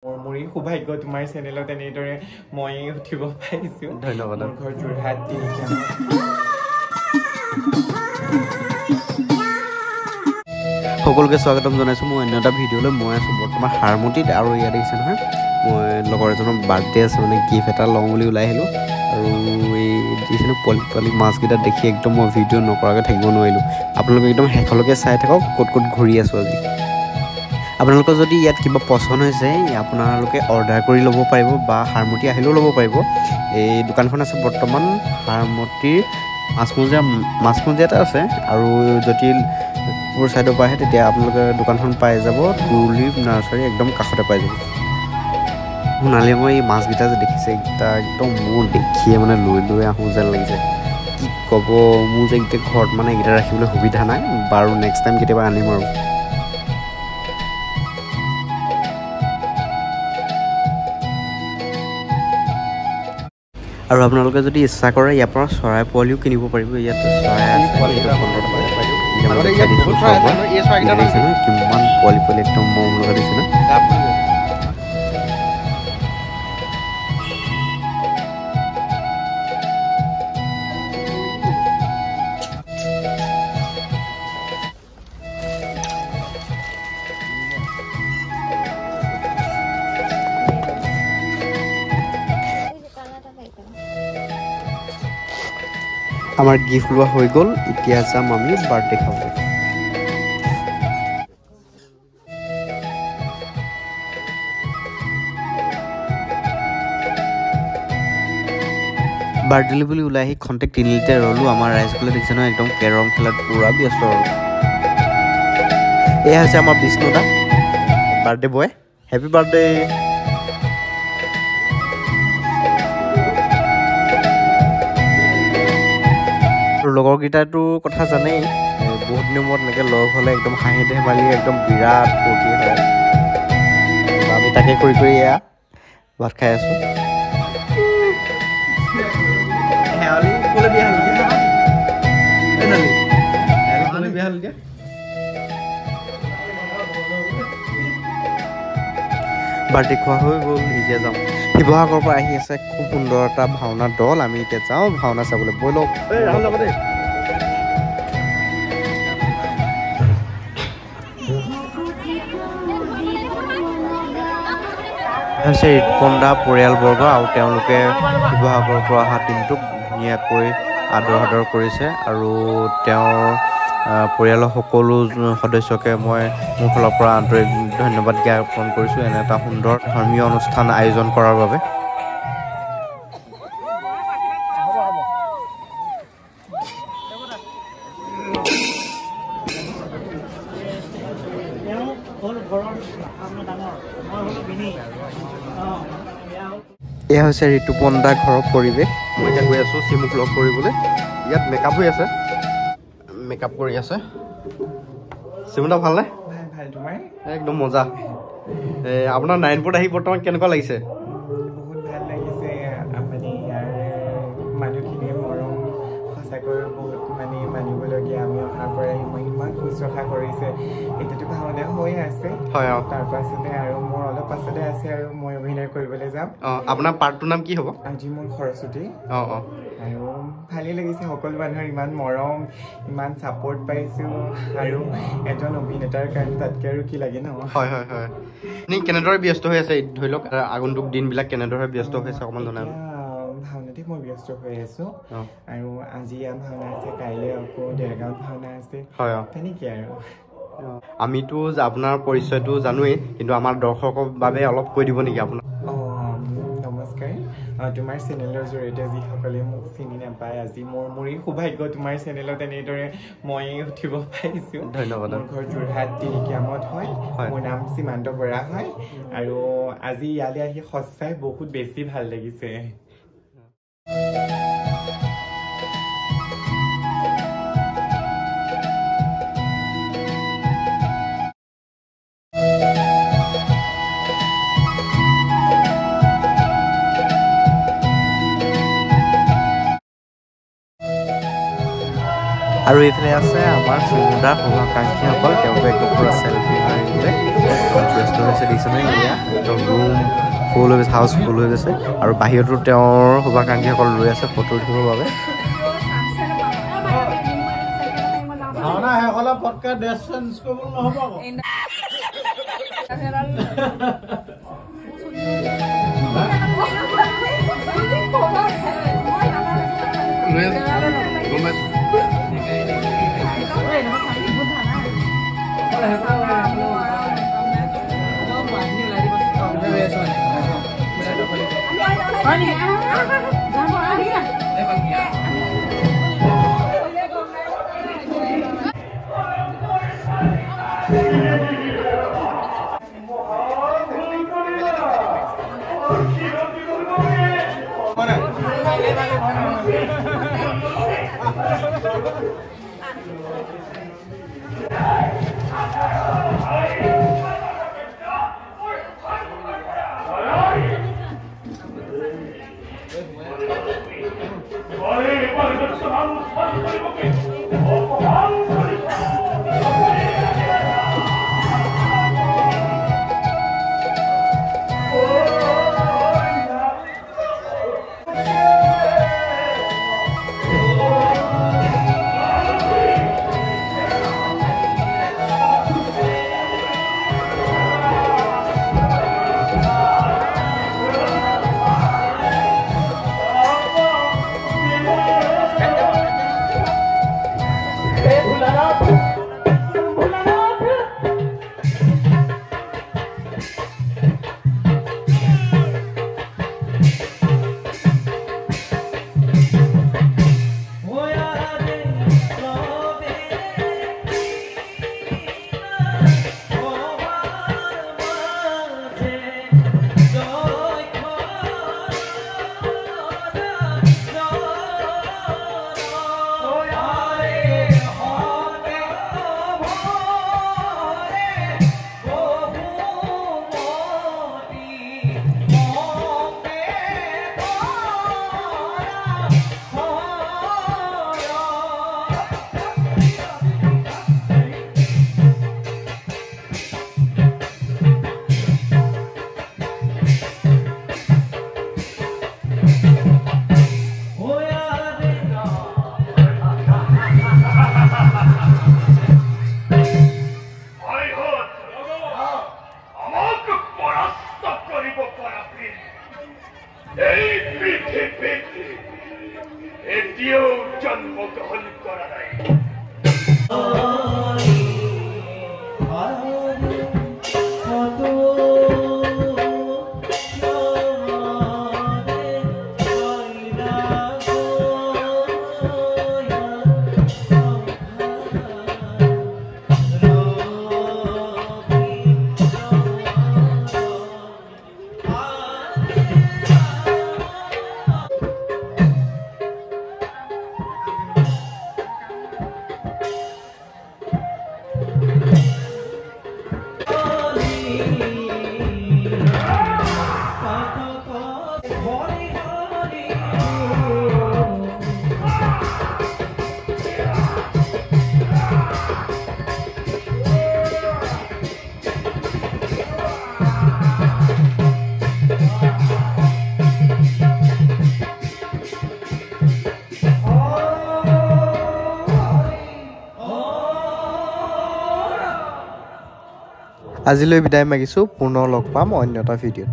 মোৰে সৌভাগ্য তোমাৰ চেনেলত এনেদৰে মই উঠিব পাইছো। ধন্যবাদ। মোৰ ঘৰ যোৰহাট তিনিচুকীয়া। সকলোকে স্বাগতম জনাইছোঁ মই অন্য এটা ভিডিঅ'লৈ। মই আছোঁ বৰ্তমান হাৰমতিত আৰু ইয়াত দেখিছে নহয় মই লগৰ এজনৰ বাৰ্থডে আছে মানে গিফ্ট এটা লওঁ বুলি ওলাই আহিলোঁ। আৰু এই দেখিছেনে পোৱালি মাছকেইটা দেখি একদম মই ভিডিঅ' নকৰাকৈ থাকিব নোৱাৰিলোঁ। আপোনালোকে একদম শেষলৈকে চাই থাকক ক'ত ক'ত ঘূৰি আছোঁ আজি। আপোনালোকৰ যদি ইয়াত কিবা পচন্দ হৈছে আপোনালোকে অৰ্ডাৰ কৰি ল'ব পাৰিব বা হাৰমতি আহিলেও ল'ব পাৰিব। এই দোকানখন আছে বৰ্তমান হাৰমতিৰ মাছমজিয়াতে আছে। আৰু যদি পুৰ ছাইডৰ পৰা আহে তেতিয়া আপোনালোকে দোকানখন পাই যাব। টুলিপ নাৰ্চাৰী একদম কাষতে পাই যাব। সোণালী মই এই মাছকেইটা যে দেখিছে এইকেইটা একদম মোৰ দেখিয়ে মানে লৈ আহোঁ যেন লাগিছে। কি ক'ব, মোৰ যে এতিয়া ঘৰত মানে এইকেইটা ৰাখিবলৈ সুবিধা নাই। বাৰু নেক্সট টাইম কেতিয়াবা আনিম আৰু। আৰু আপোনালোকে যদি ইচ্ছা কৰে ইয়াৰ পৰা চৰাই পোৱালিও কিনিব পাৰিব। ইয়াত চৰাই আছে কিমান পোৱালি একদম মৰম লগা দিছে ন। আমাৰ গিফ্ট লোৱা হৈ গ'ল। এতিয়া যাম আমি বাৰ্থডে খাবলৈ। বাৰ্থডে বুলি ওলাই আহি খন্তেক তিনিলিতে ৰ'লোঁ। আমাৰ ৰাইজসকলে দেখিছে নহয় একদম কেৰম খেলাত পূৰা ব্যস্ত ৰ'ল। এয়া হৈছে আমাৰ বিষ্ণুদা বাৰ্থডে বয়। Happy birthday. লগৰকেইটাৰতো কথা জানেই, বহুত দিনৰ মূৰত এনেকৈ লগ হ'লে একদম হাঁহি ধেমালি একদম বিৰাট ফূৰ্তি হয়। আমি তাকে কৰি এয়া ভাত খাই আছোঁ। বাৰ্থডে খোৱা হৈ গ'ল। এতিয়া যাম শিৱসাগৰৰ পৰা আহি আছে খুব সুন্দৰ এটা ভাওনা দল। আমি এতিয়া যাওঁ ভাওনা চাবলৈ। বৈ লওক হৈছে ঋতুপৰ্ণা পৰিয়ালবৰ্গ আৰু তেওঁলোকে শিৱসাগৰৰ পৰা অহা টিমটোক ধুনীয়াকৈ আদৰ কৰিছে। আৰু তেওঁৰ পৰিয়ালৰ সকলো সদস্যকে মই মোৰ ফালৰ পৰা আন্তৰিক ধন্যবাদ জ্ঞাপন কৰিছোঁ এনে এটা সুন্দৰ ধৰ্মীয় অনুষ্ঠান আয়োজন কৰাৰ বাবে। এয়া হৈছে ঋতুপৰ্ণা ঘৰৰ পৰিৱেশ। মই এতিয়া গৈ আছোঁ চিমুক লগ কৰিবলৈ। ইয়াত মেকআপ হৈ আছে, মেকআপ কৰি আছে। চিমুদা ভালনে? ভাল। তোমাৰ? একদম মজা। আপোনাৰ নাৰায়ণপুৰত আহি বৰ্তমান কেনেকুৱা লাগিছে? বহুত ভাল লাগিছে। মানে ইয়াৰ মানুহখিনিয়ে মৰম সঁচাকৈ বহুত মানিবলগীয়া। আমি অহাৰ পৰাই মই ইমান শুশ্ৰূষা কৰিছে। এতিয়াতো ভাওনা হৈ আছে। হয়। তাৰপাছতে আৰু মোৰ অলপ পাছতে আছে আৰু মই অভিনয় কৰিবলৈ যাম। আপোনাৰ পাৰ্টটোৰ নাম কি হ'ব? আজি মোৰ সৰস্বতী। আৰু ভালেই লাগিছে। সকলো মানুহৰ ইমান মৰম, ইমান ছাপোৰ্ট পাইছোঁ। আৰু এজন অভিনেতাৰ কাৰণে তাতকৈ আৰু কি লাগে ন? হয়। কেনেদৰে ব্যস্ত হৈ আছে ধৰি লওক আগন্তুক দিনবিলাক কেনেদৰে ব্যস্ত হৈ আছে অকণমান জনাব। ভাওনাতে মই ব্যস্ত হৈ আছোঁ। আৰু আজি ইয়াত ভাওনা আছে, কাইলৈ আকৌ দেৰগাঁৱত ভাওনা আছে। হয়। তেনেকৈ আৰু আমিতো আপোনাৰ পৰিচয়টো জানোৱেই, কিন্তু আমাৰ দৰ্শকৰ বাবে অলপ কৈ দিব নেকি আপোনাৰ? নমস্কাৰ। তোমাৰ চেনেলৰ জৰিয়তে যিসকলে মোক চিনি নাপায়, আজি মোৰে সৌভাগ্য তোমাৰ চেনেলত এনেদৰে মই উঠিব পাইছোঁ। ধন্যবাদ। মোৰ ঘৰ যোৰহাট তিনিচুকীয়াত হয়। মোৰ নাম সীমান্ত বৰা হয়। আৰু আজি ইয়ালৈ আহি সঁচাই বহুত বেছি ভাল লাগিছে। আৰু এইফালে আছে আমাৰ চিমুদাৰ শুভাকাংক্ষীসকল তেওঁলোকে একদম পূৰা চেল্ফি মাৰিবলৈ ব্যস্ত হৈছে দেখিছে নহয় এয়া একদম ৰুম ফুল হৈ গৈছে হাউচ ফুল হৈ গৈছে আৰু বাহিৰতো তেওঁৰ শুভাকাংক্ষীসকল ৰৈ আছে ফটো উঠিবৰ বাবে ভাওনা শেষ হ'লে পটকে ড্ৰেছ চেঞ্জ কৰিব নহ'ব আকৌ আজিলৈ বিদায় মাগিছোঁ পুনৰ লগ পাম অন্য এটা ভিডিঅ'ত